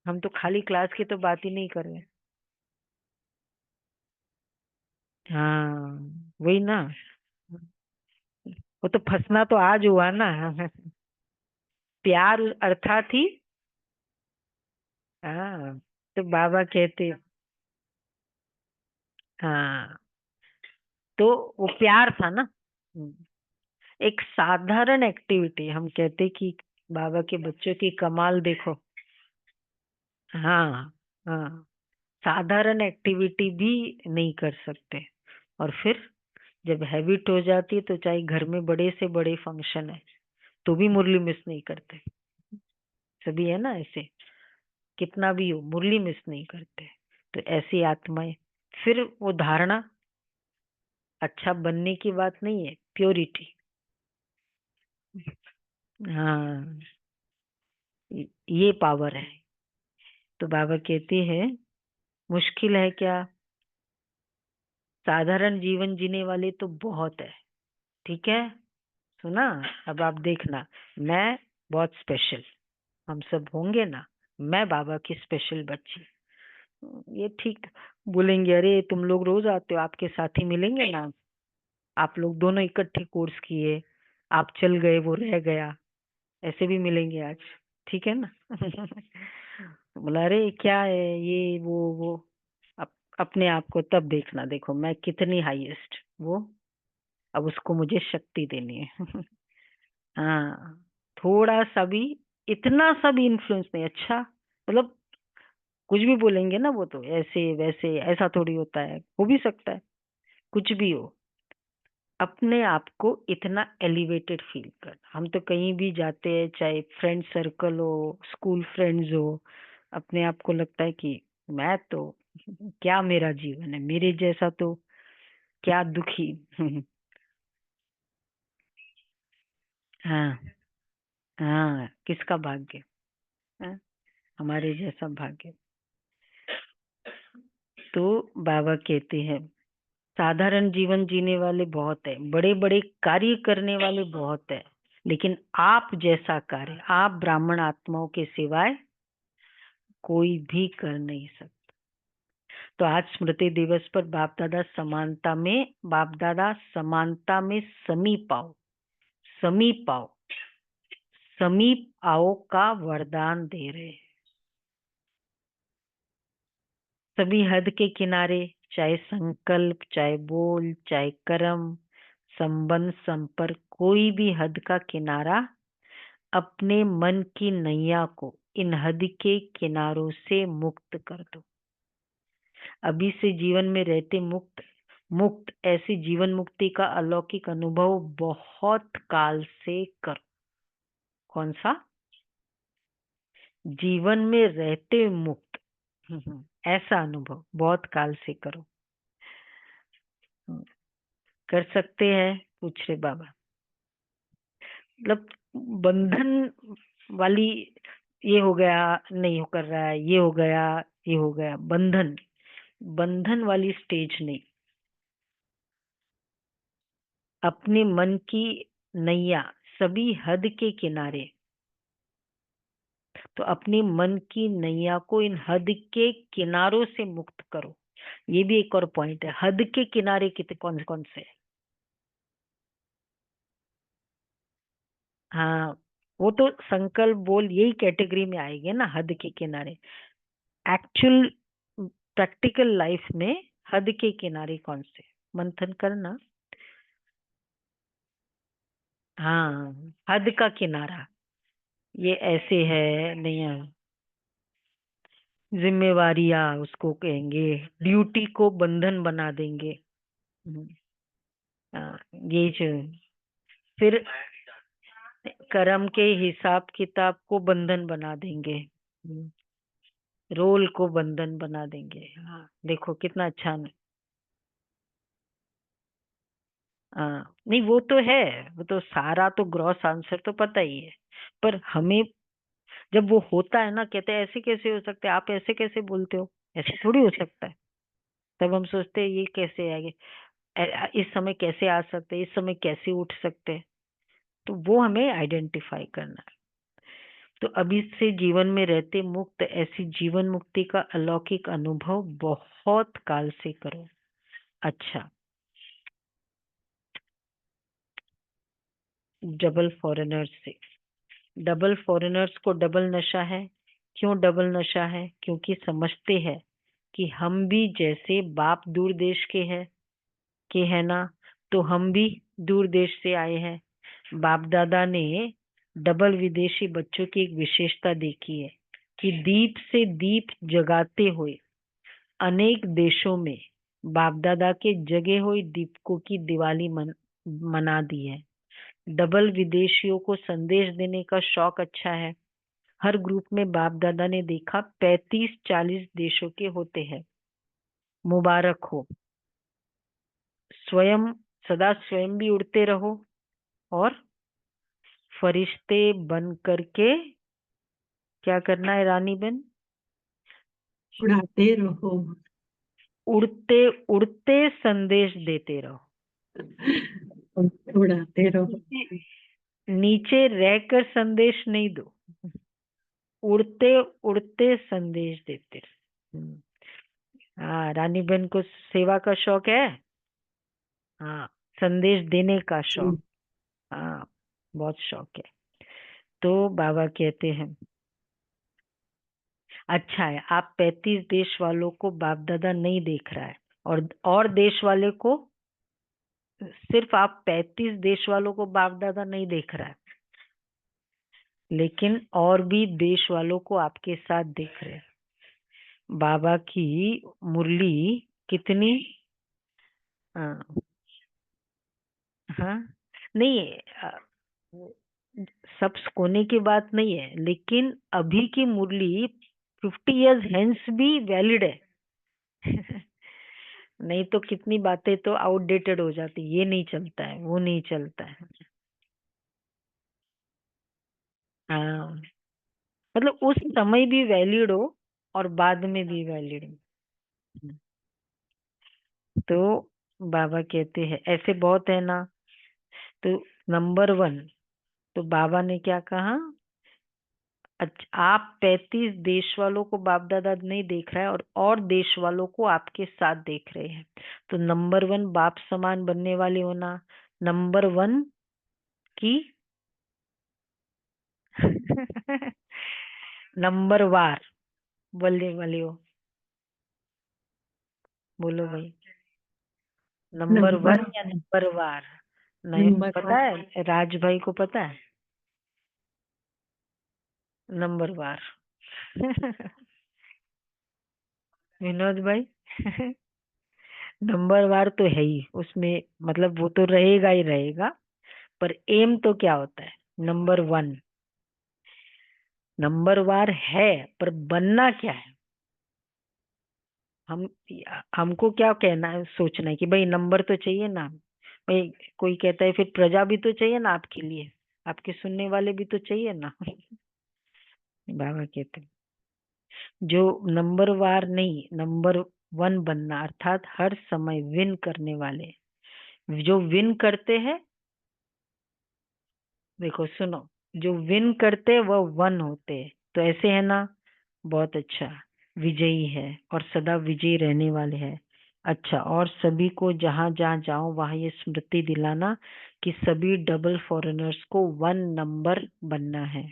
हम तो खाली क्लास की तो बात ही नहीं कर रहे। हाँ, वही ना। वो तो फंसना तो आज हुआ ना। प्यार अर्थात ही। हाँ, तो बाबा कहते, हाँ, तो वो प्यार था ना। एक साधारण एक्टिविटी, हम कहते कि बाबा के बच्चों की कमाल देखो। हाँ, हाँ, साधारण एक्टिविटी भी नहीं कर सकते। और फिर जब हैबिट हो जाती है तो चाहे घर में बड़े से बड़े फंक्शन है तो भी मुरली मिस नहीं करते। सभी है ना ऐसे, कितना भी हो मुरली मिस नहीं करते। तो ऐसी आत्माएं, फिर वो धारणा अच्छा बनने की बात नहीं है, प्योरिटी। हाँ, ये पावर है। तो बाबा कहते हैं मुश्किल है क्या? साधारण जीवन जीने वाले तो बहुत है, ठीक है। सुना? अब आप देखना, मैं बहुत स्पेशल, हम सब होंगे ना, मैं बाबा की स्पेशल बच्ची। ये ठीक बोलेंगे, अरे तुम लोग रोज आते हो, आपके साथी मिलेंगे ना, आप लोग दोनों इकट्ठे कोर्स किए, आप चल गए वो रह गया, ऐसे भी मिलेंगे आज, ठीक है ना। बोला अरे क्या है ये वो अप, अपने आप को तब देखना, देखो मैं कितनी हाईएस्ट वो, अब उसको मुझे शक्ति देनी है। हाँ, थोड़ा सा भी, इतना सा भी इन्फ्लुएंस नहीं, अच्छा मतलब कुछ भी बोलेंगे ना, वो तो ऐसे वैसे ऐसा थोड़ी होता है, हो भी सकता है कुछ भी हो। अपने आप को इतना एलिवेटेड फील कर, हम तो कहीं भी जाते हैं, चाहे फ्रेंड सर्कल हो, स्कूल फ्रेंड्स हो, अपने आप को लगता है कि मैं तो क्या, मेरा जीवन है, मेरे जैसा तो क्या दुखी। हाँ, हाँ, किसका भाग्य, हाँ? हमारे जैसा भाग्य। तो बाबा कहते हैं साधारण जीवन जीने वाले बहुत है, बड़े बड़े कार्य करने वाले बहुत है, लेकिन आप जैसा कार्य आप ब्राह्मण आत्माओं के सिवाय कोई भी कर नहीं सकता। तो आज स्मृति दिवस पर बाप दादा समानता में समीप आओ, समीप आओ, समीप आओ का वरदान दे रहे हैं। सभी हद के किनारे, चाहे संकल्प, चाहे बोल, चाहे कर्म, संबंध, संपर्क, कोई भी हद का किनारा, अपने मन की नैया को इन हद के किनारों से मुक्त कर दो। अभी से जीवन में रहते मुक्त, मुक्त ऐसी जीवन मुक्ति का अलौकिक अनुभव बहुत काल से करो। कौन सा? जीवन में रहते मुक्त। ऐसा अनुभव बहुत काल से करो। कर सकते हैं? पूछ रहे बाबा। मतलब बंधन वाली ये हो गया, नहीं हो कर रहा है, ये हो गया, ये हो गया, बंधन। बंधन वाली स्टेज नहीं। अपने मन की नैया सभी हद के किनारे। तो अपने मन की नैया को इन हद के किनारों से मुक्त करो। ये भी एक और पॉइंट है, हद के किनारे कितने कौन कौन से हैं? हाँ, वो तो संकल्प बोल यही कैटेगरी में आएंगे ना, हद के किनारे। एक्चुअल प्रैक्टिकल लाइफ में हद के किनारे कौन से? मंथन करना। हाँ, हद का किनारा। ये ऐसे है नहीं है। जिम्मेवारियां उसको कहेंगे, ड्यूटी को बंधन बना देंगे। हम्म, हाँ, ये जो फिर कर्म के हिसाब किताब को बंधन बना देंगे। रोल को बंधन बना देंगे। हाँ, देखो कितना अच्छा है। हाँ, नहीं वो तो है, वो तो सारा तो ग्रॉस आंसर तो पता ही है। पर हमें जब वो होता है ना, कहते हैं ऐसे कैसे हो सकता है, आप ऐसे कैसे बोलते हो, ऐसे थोड़ी हो सकता है। तब हम सोचते हैं ये कैसे आगे, इस समय कैसे आ सकते हैं, इस समय कैसे उठ सकते हैं। तो वो हमें आइडेंटिफाई करना है। तो अभी से जीवन में रहते मुक्त ऐसी जीवन मुक्ति का अलौकिक अनुभव बहुत काल से करो। अच्छा, डबल फॉरेनर्स से। डबल फॉरेनर्स को डबल नशा है। क्यों डबल नशा है? क्योंकि समझते हैं कि हम भी जैसे बाप दूर देश के है ना, तो हम भी दूर देश से आए हैं। बाप दादा ने डबल विदेशी बच्चों की एक विशेषता देखी है कि दीप से दीप जगाते हुए अनेक देशों में बाप दादा के जगे हुए दीपकों की दिवाली मना दी है। डबल विदेशियों को संदेश देने का शौक अच्छा है। हर ग्रुप में बाप दादा ने देखा 35-40 देशों के होते हैं। मुबारक हो। स्वयं सदा स्वयं भी उड़ते रहो और फरिश्ते बन करके क्या करना है रानी बहन? उड़ाते रहो। उड़ते उड़ते संदेश देते रहो। उड़ाते रहो। नीचे नीचे रहकर संदेश नहीं दो, उड़ते उड़ते संदेश देते रहो। हाँ, रानी बहन को सेवा का शौक है। हाँ, संदेश देने का शौक। हाँ, बहुत शौक है। तो बाबा कहते हैं अच्छा है, आप 35 देश वालों को बाप दादा नहीं देख रहा है, और देश वाले को, सिर्फ आप 35 देश वालों को बाप दादा नहीं देख रहा है, लेकिन और भी देश वालों को आपके साथ देख रहे हैं। बाबा की मुरली कितनी, हाँ, हाँ, नहीं, सब कोने की बात नहीं है, लेकिन अभी की मुरली 50 years हेंस भी वैलिड है। नहीं तो कितनी बातें तो आउटडेटेड हो जाती, ये नहीं चलता है, वो नहीं चलता है। हाँ, मतलब उस समय भी वैलिड हो और बाद में भी वैलिड हो। तो बाबा कहते हैं ऐसे बहुत है ना। तो नंबर 1, तो बाबा ने क्या कहा? अच्छा, आप 35 देश वालों को बाप दादा नहीं देख रहा है, और देश वालों को आपके साथ देख रहे हैं। तो नंबर 1 बाप समान बनने वाले होना। नंबर 1 की नंबर वार बोलने वाले हो। बोलो भाई, नंबर नंबर 1 या नंबर वार? नहीं नंबर पता है, राज भाई को पता है। नंबर वार। विनोद भाई। नंबर वार तो है ही उसमें, मतलब वो तो रहेगा ही रहेगा। पर एम तो क्या होता है? नंबर 1। नंबर वार है, पर बनना क्या है? हम हमको क्या कहना है, सोचना है कि भाई नंबर तो चाहिए ना भाई। कोई कहता है फिर प्रजा भी तो चाहिए ना आपके लिए, आपके सुनने वाले भी तो चाहिए ना। बाबा कहते जो नंबर वार नहीं, नंबर 1 बनना, अर्थात हर समय विन करने वाले। जो विन करते हैं, देखो सुनो, जो विन करते हैं वह 1 होते हैं। तो ऐसे है ना, बहुत अच्छा, विजयी है और सदा विजयी रहने वाले हैं। अच्छा, और सभी को जहां जहां जाओ वहां ये स्मृति दिलाना कि सभी डबल फॉरेनर्स को 1 नंबर बनना है।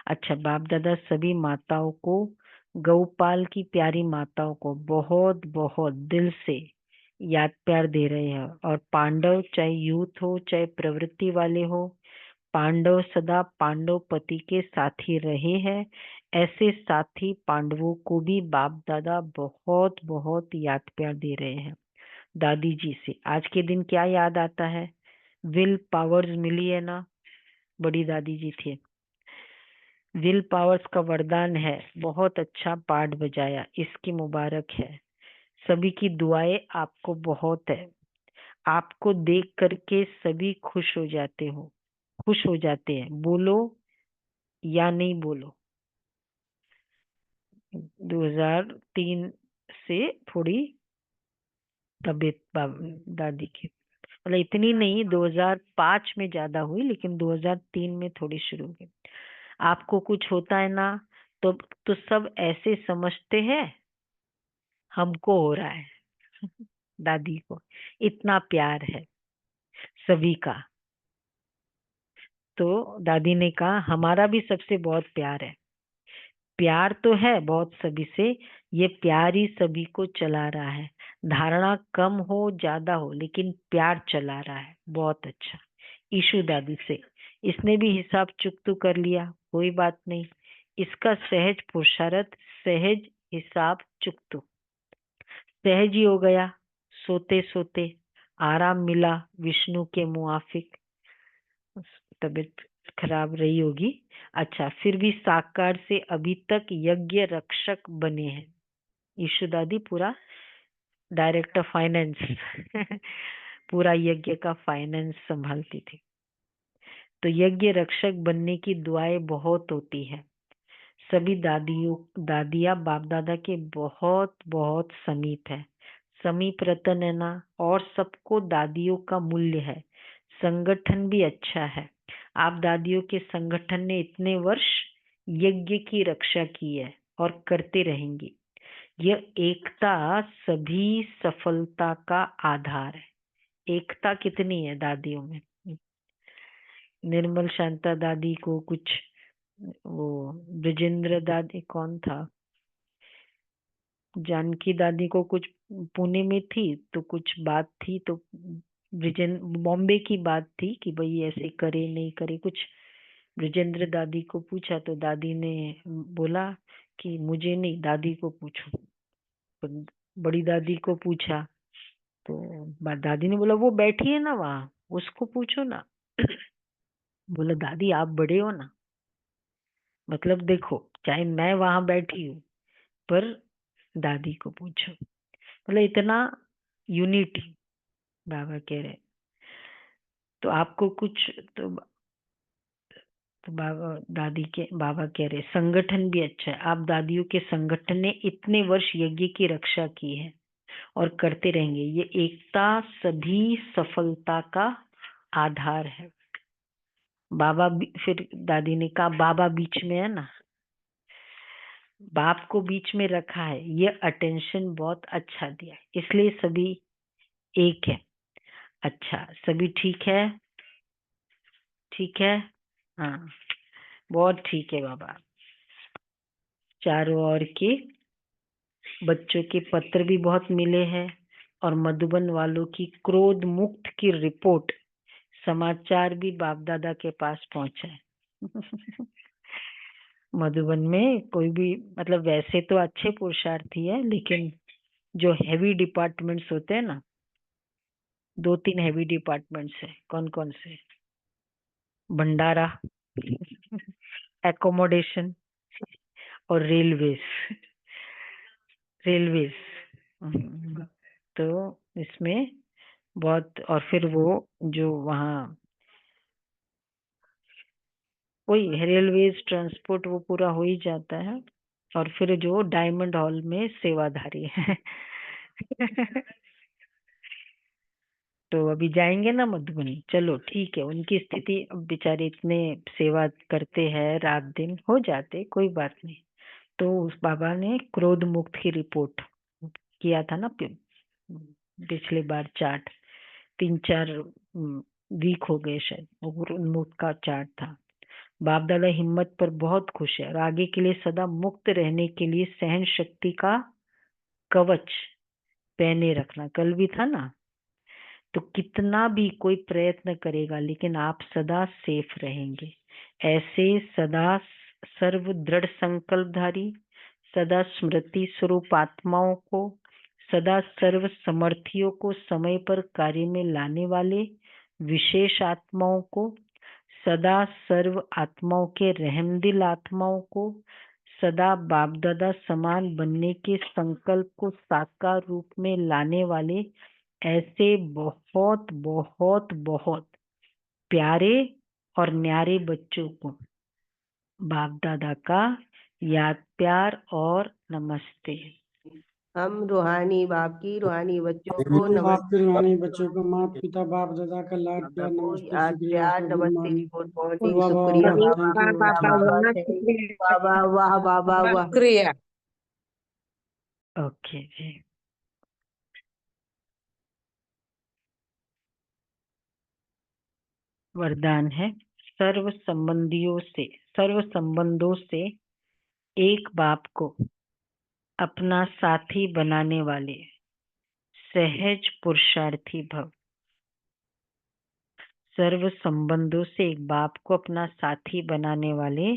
अच्छा, बाप दादा सभी माताओं को, गौपाल की प्यारी माताओं को बहुत बहुत दिल से याद प्यार दे रहे हैं। और पांडव, चाहे यूथ हो चाहे प्रवृत्ति वाले हो, पांडव सदा पांडव पति के साथी रहे हैं। ऐसे साथी पांडवों को भी बाप दादा बहुत बहुत याद प्यार दे रहे हैं। दादी जी से आज के दिन क्या याद आता है? विल पावर्स मिली है ना, बड़ी दादी जी थी। विल पावर्स का वरदान है, बहुत अच्छा पाठ बजाया, इसकी मुबारक है। सभी की दुआएं आपको बहुत है। आपको देख करके सभी खुश हो जाते हो, खुश हो जाते हैं। बोलो या नहीं बोलो। 2003 से थोड़ी तबीयत दादी की, मतलब इतनी नहीं, 2005 में ज्यादा हुई, लेकिन 2003 में थोड़ी शुरू हुई। आपको कुछ होता है ना, तो सब ऐसे समझते हैं हमको हो रहा है। दादी को इतना प्यार है सभी का। तो दादी ने कहा हमारा भी सबसे बहुत प्यार है। प्यार तो है बहुत सभी से, ये प्यार ही सभी को चला रहा है। धारणा कम हो ज्यादा हो, लेकिन प्यार चला रहा है। बहुत अच्छा। ईशु दादी से, इसने भी हिसाब चुकतू कर लिया, कोई बात नहीं। इसका सहज पुरुषार्थ, सहज हिसाब चुकतू, सहज ही हो गया। सोते सोते आराम मिला विष्णु के मुआफिक। तबीयत खराब रही होगी। अच्छा, फिर भी साकार से अभी तक यज्ञ रक्षक बने हैं। ईशु दादी पूरा डायरेक्टर फाइनेंस पूरा यज्ञ का फाइनेंस संभालती थी। तो यज्ञ रक्षक बनने की दुआएं बहुत होती है। सभी दादियाँ बाप दादा के बहुत बहुत समीप है। समीप रतन है ना, और सबको दादियों का मूल्य है। संगठन भी अच्छा है। आप दादियों के संगठन ने इतने वर्ष यज्ञ की रक्षा की है और करते रहेंगी। यह एकता सभी सफलता का आधार है। एकता कितनी है दादियों में। निर्मल शांता दादी को कुछ, वो ब्रजेंद्र दादी कौन था, जानकी दादी को कुछ पुणे में थी तो कुछ बात थी, तो बॉम्बे की बात थी कि भाई ऐसे करे नहीं करे कुछ। ब्रजेंद्र दादी को पूछा तो दादी ने बोला कि मुझे नहीं, दादी को पूछो। तो बड़ी दादी को पूछा तो दादी ने बोला वो बैठी है ना वहाँ, उसको पूछो ना। बोला दादी आप बड़े हो ना, मतलब देखो चाहे मैं वहां बैठी हूँ, पर दादी को पूछो। मतलब इतना यूनिटी बाबा कह रहे। तो आपको कुछ, तो बाबा दादी के बाबा कह रहे संगठन भी अच्छा है। आप दादियों के संगठन ने इतने वर्ष यज्ञ की रक्षा की है और करते रहेंगे। ये एकता सभी सफलता का आधार है। बाबा फिर दादी ने कहा बाबा बीच में है ना, बाप को बीच में रखा है, ये अटेंशन बहुत अच्छा दिया है, इसलिए सभी एक है। अच्छा, सभी ठीक है, ठीक है, हाँ बहुत ठीक है बाबा। चारों ओर के बच्चों के पत्र भी बहुत मिले हैं, और मधुबन वालों की क्रोध मुक्त की रिपोर्ट, समाचार भी बाप दादा के पास पहुंचा है। मधुबन में कोई भी, मतलब वैसे तो अच्छे पुरुषार्थी है, लेकिन जो हैवी डिपार्टमेंट्स होते हैं ना, 2-3 हैवी डिपार्टमेंट्स है। कौन कौन से? भंडारा, एकोमोडेशन और रेलवेज। रेलवेज, तो इसमें बहुत, और फिर वो जो वहाँ वही रेलवेज ट्रांसपोर्ट वो पूरा हो ही जाता है, और फिर जो डायमंड हॉल में सेवाधारी है तो अभी जाएंगे ना मधुबनी, चलो ठीक है। उनकी स्थिति, अब बेचारे इतने सेवा करते हैं, रात दिन हो जाते, कोई बात नहीं। तो उस बाबा ने क्रोध मुक्त की रिपोर्ट किया था ना पिछले बार चार्ट, 3-4 वीक हो गए शायद, वो क्रोध मुक्त का चार्ट था। बाप दादा हिम्मत पर बहुत खुश है और आगे के लिए सदा मुक्त रहने के लिए सहन शक्ति का कवच पहने रखना, कल भी था ना। तो कितना भी कोई प्रयत्न करेगा लेकिन आप सदा सेफ रहेंगे। ऐसे सदा सर्व दृढ़ संकल्पधारी, सदा स्मृति स्वरूप आत्माओं को, सदा सर्व समर्थियों को समय पर कार्य में लाने वाले विशेष आत्माओं को, सदा सर्व आत्माओं के रहमदिल आत्माओं को, सदा बाप दादा समान बनने के संकल्प को साकार रूप में लाने वाले ऐसे बहुत बहुत बहुत प्यारे और न्यारे बच्चों को बाप दादा का याद प्यार और नमस्ते। हम रूहानी बाप की रूहानी बच्चों को रूहानी बाप के रूहानी नमस्ते। बच्चों को माता पिता बाप दादा का लाड प्यार नमस्ते याद शुक्रिया प्यार गुड नमस्ते मॉर्निंग। गुड मॉर्निंग वाह वाह शुक्रिया वाह बाबा। थैंक यू बाबा thank you, बाबा वाह बाबा वाह। शुक्रिया। ओके जी। वरदान है, सर्व संबंधों से एक बाप को अपना साथी बनाने वाले सहज पुरुषार्थी भव। सर्व संबंधों से एक बाप को अपना साथी बनाने वाले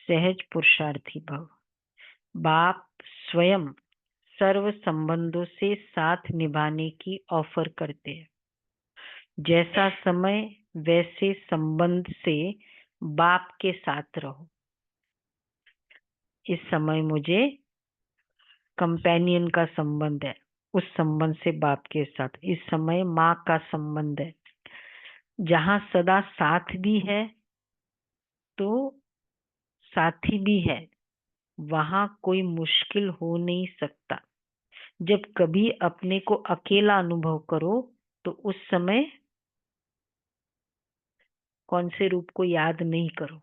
सहज पुरुषार्थी भव। बाप स्वयं सर्व संबंधों से साथ निभाने की ऑफर करते हैं। जैसा समय वैसे संबंध से बाप के साथ रहो। इस समय मुझे कंपेनियन का संबंध है, उस संबंध से बाप के साथ। इस समय माँ का संबंध है, जहाँ सदा साथ भी है तो साथी भी है, वहां कोई मुश्किल हो नहीं सकता। जब कभी अपने को अकेला अनुभव करो तो उस समय कौन से रूप को याद नहीं करो।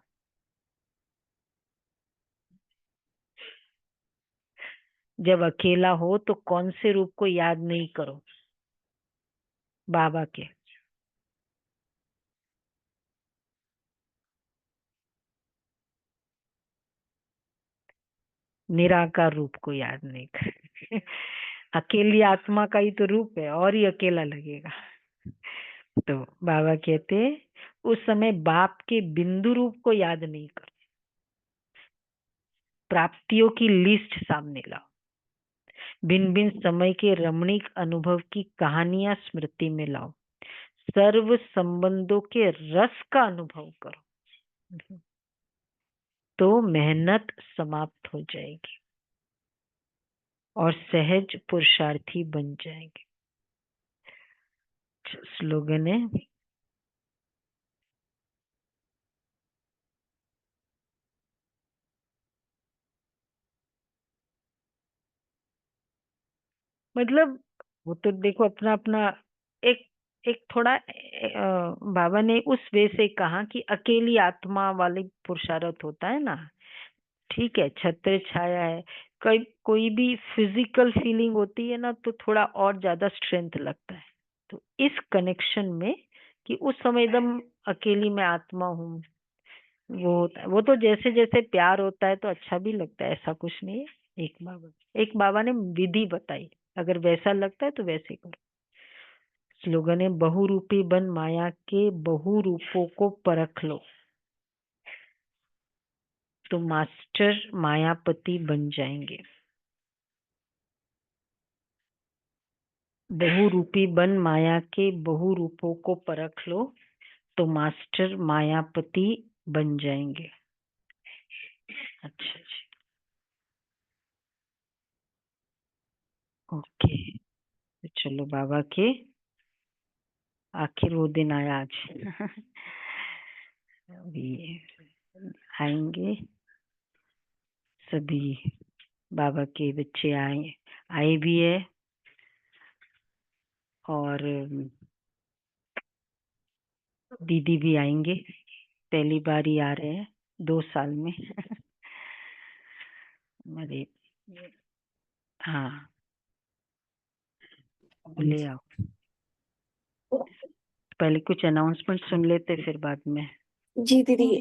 जब अकेला हो तो कौन से रूप को याद नहीं करो, बाबा के। निराकार रूप को याद नहीं कर अकेली आत्मा का ही तो रूप है, और ही अकेला लगेगा। तो बाबा कहते हैं उस समय बाप के बिंदु रूप को याद नहीं करो, प्राप्तियों की लिस्ट सामने लाओ, भिन्न भिन्न समय के रमणीक अनुभव की कहानियां स्मृति में लाओ, सर्व संबंधों के रस का अनुभव करो, तो मेहनत समाप्त हो जाएगी और सहज पुरुषार्थी बन जाएंगे। स्लोगन है, मतलब वो तो देखो अपना अपना एक एक थोड़ा बाबा ने उस वे से कहा कि अकेली आत्मा वाली पुरुषार्थ होता है ना, ठीक है, छत्र छाया है, कोई भी फिजिकल फीलिंग होती है ना तो थोड़ा और ज्यादा स्ट्रेंथ लगता है। तो इस कनेक्शन में कि उस समय एकदम अकेली मैं आत्मा हूँ, वो होता है। वो तो जैसे जैसे प्यार होता है तो अच्छा भी लगता है, ऐसा कुछ नहीं है। एक बाबा ने विधि बताई, अगर वैसा लगता है तो वैसे करो। स्लोगन है, बहुरूपी बन माया के बहु रूपों को परख लो, तो मास्टर मायापति बन जाएंगे। बहुरूपी बन माया के बहु रूपों को परख लो, तो मास्टर मायापति बन जाएंगे। अच्छा जी, ओके। तो चलो बाबा के आखिर वो दिन आया आज अभी आएंगे सभी। बाबा के बच्चे आए भी है और दीदी भी आएंगे, पहली बार ही आ रहे हैं 2 साल में। अरे हाँ, ले आओ। पहले कुछ अनाउंसमेंट सुन लेते फिर बाद में। जी दीदी।